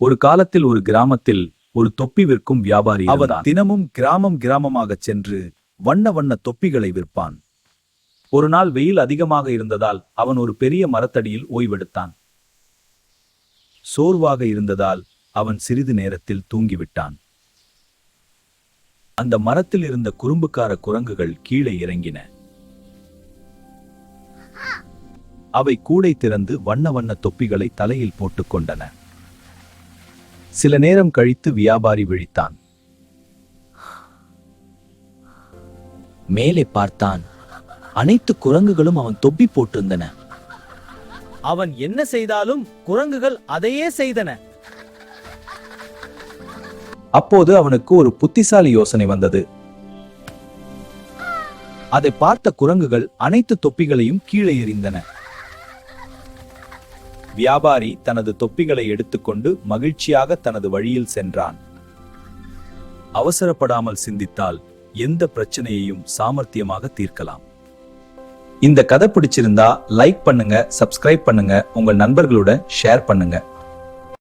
ஒரு காலத்தில் ஒரு கிராமத்தில் ஒரு தொப்பி விற்கும் வியாபாரி அவன் இருந்தான். தினமும் கிராமமாகச் சென்று வண்ண வண்ண தொப்பிகளை விற்பான். ஒரு நாள் வெயில் அதிகமாக இருந்ததால் அவன் ஒரு பெரிய மரத்தடியில் ஓய்வெடுத்தான். சோர்வாக இருந்ததால் அவன் சிறிது நேரத்தில் தூங்கிவிட்டான். அந்த மரத்தில் இருந்த குறும்புக்கார குரங்குகள் கீழே இறங்கின. அவை கூடை திறந்து வண்ண வண்ண தொப்பிகளை தலையில் போட்டுக் கொண்டன. சில நேரம் கழித்து வியாபாரி விழித்தான். மேலே பார்த்தான். அனைத்து குரங்குகளும் அவன் தொப்பி போட்டிருந்தன. அவன் என்ன செய்தாலும் குரங்குகள் அதையே செய்தன. அப்போது அவனுக்கு ஒரு புத்திசாலி யோசனை வந்தது. அதை பார்த்த குரங்குகள் அனைத்து தொப்பிகளையும் கீழே எறிந்தன. வியாபாரி தனது தொப்பிகளை எடுத்துக்கொண்டு மகிழ்ச்சியாக தனது வழியில் சென்றான். அவசரப்படாமல் சிந்தித்தால் எந்த பிரச்சனையையும் சாமர்த்தியமாக தீர்க்கலாம். இந்த கதை பிடிச்சிருந்தா லைக் பண்ணுங்க, சப்ஸ்கிரைப் பண்ணுங்க, உங்கள் நண்பர்களோட ஷேர் பண்ணுங்க.